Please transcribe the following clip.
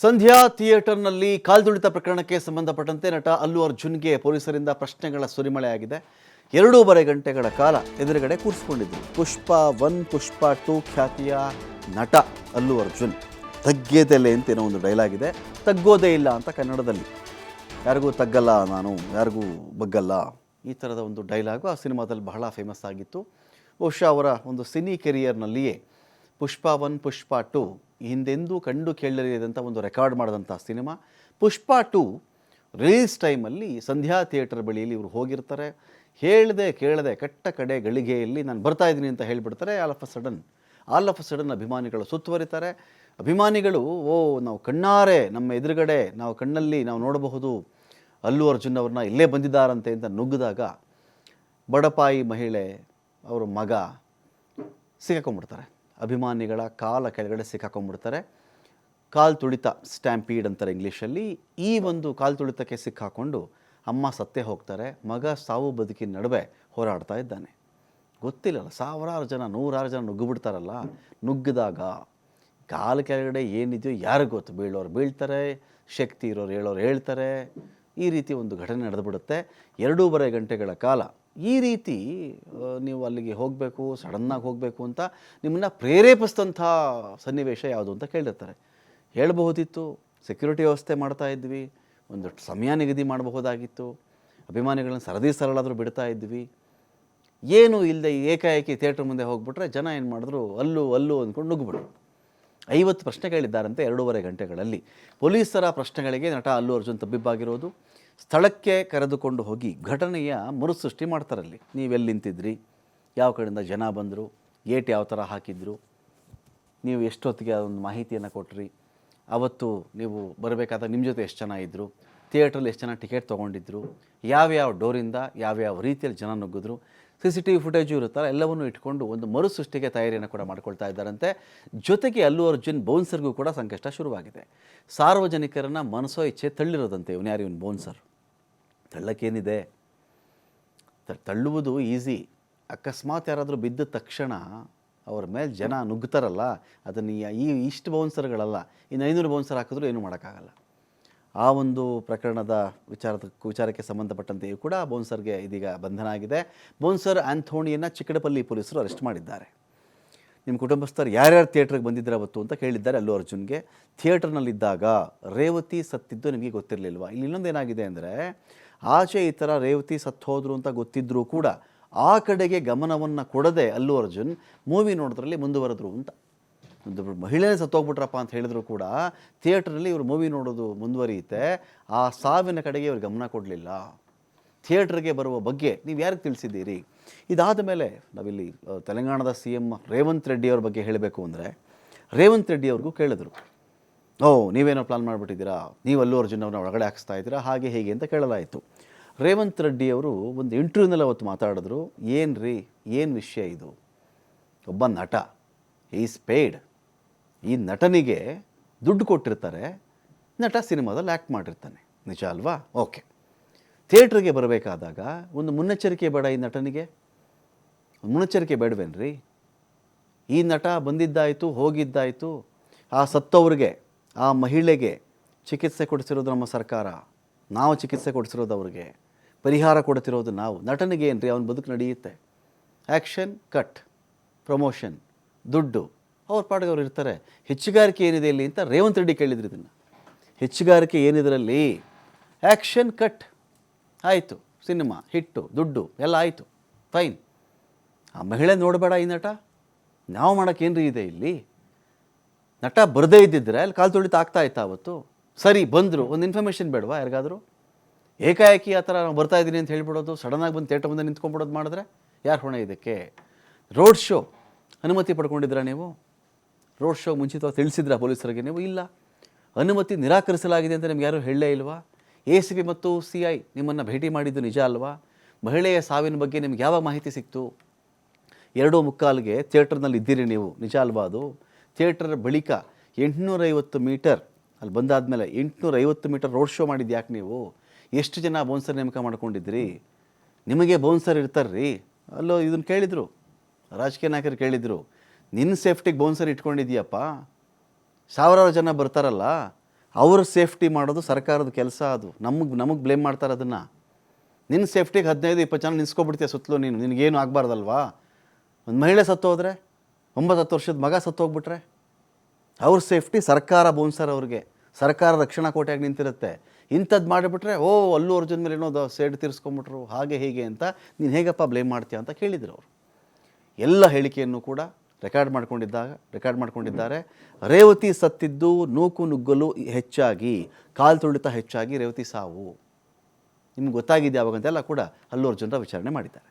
ಸಂಧ್ಯಾ ಥಿಯೇಟರ್ನಲ್ಲಿ ಕಾಲ್ತುಳಿತ ಪ್ರಕರಣಕ್ಕೆ ಸಂಬಂಧಪಟ್ಟಂತೆ ನಟ ಅಲ್ಲು ಅರ್ಜುನ್ಗೆ ಪೊಲೀಸರಿಂದ ಪ್ರಶ್ನೆಗಳ ಸುರಿಮಳೆಯಾಗಿದೆ. 2.5 ಗಂಟೆಗಳ ಕಾಲ ಎದುರುಗಡೆ ಕೂರಿಸಿಕೊಂಡಿದ್ರು. ಪುಷ್ಪ 1, ಪುಷ್ಪ 2 ಖ್ಯಾತಿಯ ನಟ ಅಲ್ಲು ಅರ್ಜುನ್. ತಗ್ಗೇದೆಲೆ ಅಂತ ಏನೋ ಒಂದು ಡೈಲಾಗ್ ಇದೆ, ತಗ್ಗೋದೇ ಇಲ್ಲ ಅಂತ ಕನ್ನಡದಲ್ಲಿ. ಯಾರಿಗೂ ತಗ್ಗಲ್ಲ ನಾನು, ಯಾರಿಗೂ ಬಗ್ಗಲ್ಲ, ಈ ಥರದ ಒಂದು ಡೈಲಾಗು ಆ ಸಿನಿಮಾದಲ್ಲಿ ಬಹಳ ಫೇಮಸ್ ಆಗಿತ್ತು. ಬಹುಶಃ ಅವರ ಒಂದು ಸಿನಿ ಕೆರಿಯರ್ನಲ್ಲಿಯೇ ಪುಷ್ಪ 1, ಪುಷ್ಪ 2 ಹಿಂದೆಂದೂ ಕಂಡು ಕೇಳರಿಯದಂಥ ಒಂದು ರೆಕಾರ್ಡ್ ಮಾಡಿದಂಥ ಸಿನಿಮಾ. ಪುಷ್ಪ 2 ರಿಲೀಸ್ ಟೈಮಲ್ಲಿ ಸಂಧ್ಯಾ ಥಿಯೇಟರ್ ಬಳಿಯಲ್ಲಿ ಇವರು ಹೋಗಿರ್ತಾರೆ. ಹೇಳದೆ ಕೇಳದೆ ಕಟ್ಟ ಕಡೆ ಗಳಿಗೆಯಲ್ಲಿ ನಾನು ಬರ್ತಾ ಇದ್ದೀನಿ ಅಂತ ಹೇಳಿಬಿಡ್ತಾರೆ. ಆಲ್ ಆಫ್ ಅ ಸಡನ್ ಅಭಿಮಾನಿಗಳು ಸುತ್ತುವರಿತಾರೆ. ಅಭಿಮಾನಿಗಳು ನಾವು ಕಣ್ಣಾರೆ ನಮ್ಮ ಎದುರುಗಡೆ ನಾವು ಕಣ್ಣಲ್ಲಿ ನಾವು ನೋಡಬಹುದು ಅಲ್ಲು ಅರ್ಜುನ್ ಅವ್ರನ್ನ ಇಲ್ಲೇ ಬಂದಿದ್ದಾರಂತೆ ಅಂತ ನುಗ್ಗಿದಾಗ ಬಡಪಾಯಿ ಮಹಿಳೆ ಅವರ ಮಗ ಸಿಕ್ಕಾಕೊಂಡ್ಬಿಡ್ತಾರೆ. ಅಭಿಮಾನಿಗಳ ಕಾಲ ಕೆಳಗಡೆ ಸಿಕ್ಕಾಕೊಂಡ್ಬಿಡ್ತಾರೆ. ಕಾಲು ತುಳಿತ, ಸ್ಟ್ಯಾಂಪೀಡ್ ಅಂತಾರೆ ಇಂಗ್ಲೀಷಲ್ಲಿ. ಈ ಒಂದು ಕಾಲು ತುಳಿತಕ್ಕೆ ಸಿಕ್ಕಾಕೊಂಡು ಅಮ್ಮ ಸತ್ತೇ ಹೋಗ್ತಾರೆ. ಮಗ ಸಾವು ಬದುಕಿನ ನಡುವೆ ಹೋರಾಡ್ತಾ ಇದ್ದಾನೆ. ಗೊತ್ತಿಲ್ಲಲ್ಲ, ಸಾವಿರಾರು ಜನ, ನೂರಾರು ಜನ ನುಗ್ಗಿಬಿಡ್ತಾರಲ್ಲ. ನುಗ್ಗಿದಾಗ ಕಾಲು ಕೆಳಗಡೆ ಏನಿದೆಯೋ ಯಾರಿಗೂ ಗೊತ್ತು. ಬೀಳೋರು ಬೀಳ್ತಾರೆ, ಶಕ್ತಿ ಇರೋರು ಹೇಳೋರು ಹೇಳ್ತಾರೆ. ಈ ರೀತಿ ಒಂದು ಘಟನೆ ನಡೆದುಬಿಡುತ್ತೆ. 2.5 ಗಂಟೆಗಳ ಕಾಲ ಈ ರೀತಿ ನೀವು ಅಲ್ಲಿಗೆ ಹೋಗಬೇಕು, ಸಡನ್ನಾಗಿ ಹೋಗಬೇಕು ಅಂತ ನಿಮ್ಮನ್ನು ಪ್ರೇರೇಪಿಸಿದಂಥ ಸನ್ನಿವೇಶ ಯಾವುದು ಅಂತ ಕೇಳಿರ್ತಾರೆ. ಹೇಳಬಹುದಿತ್ತು, ಸೆಕ್ಯೂರಿಟಿ ವ್ಯವಸ್ಥೆ ಮಾಡ್ತಾ ಇದ್ವಿ, ಒಂದು ಸಮಯ ನಿಗದಿ ಮಾಡಬಹುದಾಗಿತ್ತು, ಅಭಿಮಾನಿಗಳನ್ನ ಸರಳಾದರೂ ಬಿಡ್ತಾ ಇದ್ವಿ. ಏನೂ ಇಲ್ಲದೆ ಏಕಾಏಕಿ ಥಿಯೇಟ್ರ್ ಮುಂದೆ ಹೋಗ್ಬಿಟ್ರೆ ಜನ ಏನು ಮಾಡಿದ್ರು, ಅಲ್ಲು ಅಂದ್ಕೊಂಡು ನುಗ್ಗಿಬಿಟ್ರು. 50 ಪ್ರಶ್ನೆ ಕೇಳಿದ್ದಾರಂತೆ 2.5 ಗಂಟೆಗಳಲ್ಲಿ. ಪೊಲೀಸರ ಪ್ರಶ್ನೆಗಳಿಗೆ ನಟ ಅಲ್ಲು ಅರ್ಜುನ್ ತಬ್ಬಿಬ್ಬಾಗಿರೋದು. ಸ್ಥಳಕ್ಕೆ ಕರೆದುಕೊಂಡು ಹೋಗಿ ಘಟನೆಯ ಮರುಸೃಷ್ಟಿ ಮಾಡ್ತಾರಲ್ಲಿ. ನೀವೆಲ್ಲಿ ನಿಂತಿದ್ರಿ, ಯಾವ ಕಡೆಯಿಂದ ಜನ ಬಂದರು, ಗೇಟ್ ಯಾವ ಥರ ಹಾಕಿದ್ರು, ನೀವು ಎಷ್ಟೊತ್ತಿಗೆ ಒಂದು ಮಾಹಿತಿಯನ್ನು ಕೊಟ್ರಿ, ಅವತ್ತು ನೀವು ಬರಬೇಕಾದಾಗ ನಿಮ್ಮ ಜೊತೆ ಎಷ್ಟು ಜನ ಇದ್ದರು, ಥಿಯೇಟ್ರಲ್ಲಿ ಎಷ್ಟು ಜನ ಟಿಕೆಟ್ ತೊಗೊಂಡಿದ್ರು, ಯಾವ್ಯಾವ ಡೋರಿಂದ ಯಾವ್ಯಾವ ರೀತಿಯಲ್ಲಿ ಜನ ನುಗ್ಗಿದ್ರು, CCTV ಫುಟೇಜು ಇರುತ್ತಲ್ಲ, ಎಲ್ಲವನ್ನೂ ಇಟ್ಕೊಂಡು ಒಂದು ಮರುಸೃಷ್ಟಿಗೆ ತಯಾರಿಯನ್ನು ಕೂಡ ಮಾಡ್ಕೊಳ್ತಾ ಇದ್ದಾರಂತೆ. ಜೊತೆಗೆ ಅಲ್ಲು ಅರ್ಜುನ್ ಬೌನ್ಸರ್ಗೂ ಕೂಡ ಸಂಕಷ್ಟ ಶುರುವಾಗಿದೆ. ಸಾರ್ವಜನಿಕರನ್ನು ಮನಸೋ ಇಚ್ಛೆ ತಳ್ಳಿರೋದಂತೆ. ಇವನು ಬೌನ್ಸರ್. ತಳ್ಳಕ್ಕೇನಿದೆ, ತಳ್ಳುವುದು ಈಸಿ. ಅಕಸ್ಮಾತ್ ಯಾರಾದರೂ ಬಿದ್ದ ತಕ್ಷಣ ಅವ್ರ ಮೇಲೆ ಜನ ನುಗ್ತಾರಲ್ಲ, ಅದನ್ನು ಇಷ್ಟು ಬೌನ್ಸರ್ಗಳಲ್ಲ, ಇನ್ನು 500 ಬೌನ್ಸರ್ ಹಾಕಿದ್ರೂ ಏನೂ ಮಾಡೋಕ್ಕಾಗಲ್ಲ. ಆ ಒಂದು ಪ್ರಕರಣದ ವಿಚಾರಕ್ಕೆ ಸಂಬಂಧಪಟ್ಟಂತೆಯೂ ಕೂಡ ಬೌನ್ಸರ್ಗೆ ಇದೀಗ ಬಂಧನ ಆಗಿದೆ. ಬೌನ್ಸರ್ ಆಂಥೋಣಿಯನ್ನು ಚಿಕ್ಕಡಪಲ್ಲಿ ಪೊಲೀಸರು ಅರೆಸ್ಟ್ ಮಾಡಿದ್ದಾರೆ. ನಿಮ್ಮ ಕುಟುಂಬಸ್ಥರು ಯಾರ್ಯಾರು ಥಿಯೇಟ್ರಿಗೆ ಬಂದಿದ್ದಾರೆ ಅವತ್ತು ಅಂತ ಕೇಳಿದ್ದಾರೆ ಅಲ್ಲು ಅರ್ಜುನ್ಗೆ. ಥಿಯೇಟರ್ನಲ್ಲಿದ್ದಾಗ ರೇವತಿ ಸತ್ತಿದ್ದು ನಿಮಗೆ ಗೊತ್ತಿರಲಿಲ್ವಾ? ಇಲ್ಲಿ ಇನ್ನೊಂದು ಏನಾಗಿದೆ ಅಂದರೆ, ಆಚೆ ಈ ಥರ ರೇವತಿ ಸತ್ತು ಹೋದ್ರು ಅಂತ ಗೊತ್ತಿದ್ದರೂ ಕೂಡ ಆ ಕಡೆಗೆ ಗಮನವನ್ನು ಕೊಡದೆ ಅಲ್ಲು ಅರ್ಜುನ್ ಮೂವಿ ನೋಡೋದ್ರಲ್ಲಿ ಮುಂದುವರೆದ್ರು ಅಂತ. ಒಂದು ಮಹಿಳೆನೇ ಸತ್ತೋಗ್ಬಿಟ್ರಪ್ಪ ಅಂತ ಹೇಳಿದ್ರು ಕೂಡ ಥಿಯೇಟ್ರಲ್ಲಿ ಇವರು ಮೂವಿ ನೋಡೋದು ಮುಂದುವರಿಯುತ್ತೆ. ಆ ಸಾವಿನ ಕಡೆಗೆ ಇವರು ಗಮನ ಕೊಡಲಿಲ್ಲ. ಥಿಯೇಟ್ರಿಗೆ ಬರುವ ಬಗ್ಗೆ ನೀವು ಯಾರಿಗೆ ತಿಳಿಸಿದ್ದೀರಿ? ಇದಾದ ಮೇಲೆ ನಾವಿಲ್ಲಿ ತೆಲಂಗಾಣದ CM ರೇವಂತ್ ರೆಡ್ಡಿ ಅವ್ರ ಬಗ್ಗೆ ಹೇಳಬೇಕು ಅಂದರೆ, ರೇವಂತ್ ರೆಡ್ಡಿ ಅವ್ರಿಗೂ ಕೇಳಿದ್ರು, ನೀವೇನೋ ಪ್ಲಾನ್ ಮಾಡಿಬಿಟ್ಟಿದ್ದೀರಾ, ನೀವು ಅಲ್ಲು ಅರ್ಜುನ್ ಅವ್ರನ್ನ ಒಳಗಡೆ ಹಾಕಿಸ್ತಾ ಇದ್ದೀರಾ, ಹಾಗೆ ಹೇಗೆ ಅಂತ ಕೇಳಲಾಯಿತು. ರೇವಂತ್ ರೆಡ್ಡಿ ಅವರು ಒಂದು ಇಂಟರ್ವ್ಯೂನಲ್ಲಿ ಅವತ್ತು ಮಾತಾಡಿದ್ರು, ಏನು ವಿಷಯ ಇದು? ಒಬ್ಬ ನಟ, ಈಸ್ ಪೇಯ್ಡ್. ಈ ನಟನಿಗೆ ದುಡ್ಡು ಕೊಟ್ಟಿರ್ತಾರೆ, ನಟ ಸಿನಿಮಾದಲ್ಲಿ ಆ್ಯಕ್ಟ್ ಮಾಡಿರ್ತಾನೆ, ನಿಜ ಅಲ್ವಾ? ಓಕೆ. ಥಿಯೇಟ್ರಿಗೆ ಬರಬೇಕಾದಾಗ ಒಂದು ಮುನ್ನೆಚ್ಚರಿಕೆ ಬೇಡ ಈ ನಟನಿಗೆ? ಮುನ್ನೆಚ್ಚರಿಕೆ ಬೇಡವೇನ್ರಿ? ಈ ನಟ ಬಂದಿದ್ದಾಯಿತು, ಹೋಗಿದ್ದಾಯಿತು. ಆ ಸತ್ತವ್ರಿಗೆ, ಆ ಮಹಿಳೆಗೆ ಚಿಕಿತ್ಸೆ ಕೊಡಿಸಿರೋದು ನಮ್ಮ ಸರ್ಕಾರ, ನಾವು ಚಿಕಿತ್ಸೆ ಕೊಡಿಸಿರೋದು ಅವ್ರಿಗೆ, ಪರಿಹಾರ ಕೊಡ್ತಿರೋದು ನಾವು. ನಟನಿಗೆ ಏನು ರೀ, ಅವನ ಬದುಕು ನಡೆಯುತ್ತೆ. ಆ್ಯಕ್ಷನ್ ಕಟ್, ಪ್ರಮೋಷನ್, ದುಡ್ಡು, ಅವ್ರ ಪಾಡಿಗೆ ಅವ್ರು ಇರ್ತಾರೆ. ಹೆಚ್ಚುಗಾರಿಕೆ ಏನಿದೆ ಇಲ್ಲಿ ಅಂತ ರೇವಂತ್ ರೆಡ್ಡಿ ಕೇಳಿದ್ರು. ಇದನ್ನು ಹೆಚ್ಚುಗಾರಿಕೆ ಏನಿದರಲ್ಲಿ? ಆ್ಯಕ್ಷನ್ ಕಟ್ ಆಯಿತು, ಸಿನಿಮಾ ಹಿಟ್ಟು, ದುಡ್ಡು ಎಲ್ಲ ಆಯಿತು, ಫೈನ್. ಆ ಮಹಿಳೆ ನೋಡಬೇಡ ಈ ನಟ, ನಾವು ಮಾಡೋಕ್ಕೇನ್ರಿ ಇದೆ ಇಲ್ಲಿ? ನಟ ಬರದೇ ಇದ್ದಿದ್ರೆ ಅಲ್ಲಿ ಕಾಲು ತುಳಿತ ಆಗ್ತಾ ಇತ್ತು ಅವತ್ತು. ಸರಿ, ಬಂದರು, ಒಂದು ಇನ್ಫಾರ್ಮೇಷನ್ ಬೇಡವಾ ಯಾರಿಗಾದರೂ? ಏಕಾಏಕಿ ಆ ಥರ ನಾವು ಬರ್ತಾ ಇದ್ದೀನಿ ಅಂತ ಹೇಳ್ಬಿಡೋದು, ಸಡನ್ನಾಗಿ ಬಂದು ಥಿಯೇಟರ್ ಮುಂದೆ ನಿಂತ್ಕೊಂಡ್ಬಿಡೋದು ಮಾಡಿದ್ರೆ ಯಾರು ಹೊಣೆ ಇದಕ್ಕೆ? ರೋಡ್ ಶೋ ಅನುಮತಿ ಪಡ್ಕೊಂಡಿದ್ದೀರಾ ನೀವು? ರೋಡ್ ಶೋ ಮುಂಚಿತವಾಗಿ ತಿಳಿಸಿದ್ರಾ ಪೊಲೀಸರಿಗೆ ನೀವು? ಇಲ್ಲ. ಅನುಮತಿ ನಿರಾಕರಿಸಲಾಗಿದೆ ಅಂತ ನಿಮ್ಗೆ ಯಾರೂ ಹೇಳಲೇ ಇಲ್ವಾ? ACP ಮತ್ತು CI ನಿಮ್ಮನ್ನು ಭೇಟಿ ಮಾಡಿದ್ದು ನಿಜ ಅಲ್ವಾ? ಮಹಿಳೆಯ ಸಾವಿನ ಬಗ್ಗೆ ನಿಮ್ಗೆ ಯಾವ ಮಾಹಿತಿ ಸಿಕ್ತು? 2:45ಗೆ ಥಿಯೇಟರ್ನಲ್ಲಿ ಇದ್ದೀರಿ ನೀವು, ನಿಜ ಅಲ್ವಾ? ಅದು ಥಿಯೇಟರ್ ಬಳಿಕ 850 ಮೀಟರ್ ಅಲ್ಲಿ ಬಂದಾದಮೇಲೆ 850 ಮೀಟರ್ ರೋಡ್ ಶೋ ಮಾಡಿದ್ದು ಯಾಕೆ ನೀವು? ಎಷ್ಟು ಜನ ಬೌನ್ಸರ್ ನೇಮಕ ಮಾಡ್ಕೊಂಡಿದ್ರಿ? ನಿಮಗೆ ಬೌನ್ಸರ್ ಇರ್ತಾರ್ರಿ? ಅಲ್ಲೋ ಇದನ್ನು ಕೇಳಿದರು, ರಾಜಕೀಯ ನಾಯಕರು ಕೇಳಿದರು, ನಿನ್ನ ಸೇಫ್ಟಿಗೆ ಬೌನ್ಸರ್ ಇಟ್ಕೊಂಡಿದ್ದೀಯಪ್ಪ, ಸಾವಿರಾರು ಜನ ಬರ್ತಾರಲ್ಲ, ಅವ್ರ ಸೇಫ್ಟಿ ಮಾಡೋದು ಸರ್ಕಾರದ ಕೆಲಸ. ಅದು ನಮಗೆ ಬ್ಲೇಮ್ ಮಾಡ್ತಾರೆ ಅದನ್ನು. ನಿನ್ನ ಸೇಫ್ಟಿಗೆ 15-20 ಜನ ನಿಲ್ಸ್ಕೊಬಿಡ್ತೀಯ ಸುತ್ತಲೂ, ನಿನಗೇನು ಆಗಬಾರ್ದಲ್ವಾ? ಒಂದು ಮಹಿಳೆ ಸತ್ತೋದ್ರೆ, 9-10 ವರ್ಷದ ಮಗ ಸತ್ತೋಗ್ಬಿಟ್ರೆ ಅವ್ರ ಸೇಫ್ಟಿ ಸರ್ಕಾರ ಬೌನ್ಸರ್, ಅವ್ರಿಗೆ ಸರ್ಕಾರ ರಕ್ಷಣಾ ಕೋಟೆಯಾಗಿ ನಿಂತಿರುತ್ತೆ. ಇಂಥದ್ದು ಮಾಡಿಬಿಟ್ರೆ ಅಲ್ಲು ಅರ್ಜುನ್ ಮೇಲೆ ಏನೋ ಸೇಡ್ ತೀರಿಸ್ಕೊಂಬಿಟ್ರು ಹಾಗೆ ಹೀಗೆ ಅಂತ ನೀನು ಹೇಗಪ್ಪ ಬ್ಲೇಮ್ ಮಾಡ್ತೀಯ ಅಂತ ಕೇಳಿದ್ರು ಅವರು. ಎಲ್ಲ ಹೇಳಿಕೆಯನ್ನು ಕೂಡ ರೆಕಾರ್ಡ್ ಮಾಡ್ಕೊಂಡಿದ್ದಾರೆ. ರೇವತಿ ಸತ್ತಿದ್ದು ನೂಕು ನುಗ್ಗಲು ಹೆಚ್ಚಾಗಿ, ಕಾಲು ತುಳಿತ ಹೆಚ್ಚಾಗಿ ರೇವತಿ ಸಾವು. ನಿಮ್ಗೆ ಗೊತ್ತಾಗಿದೆ ಯಾವಾಗಂತೆಲ್ಲ ಕೂಡ ಅಲ್ಲು ಅರ್ಜುನ್ರ ವಿಚಾರಣೆ ಮಾಡಿದ್ದಾರೆ.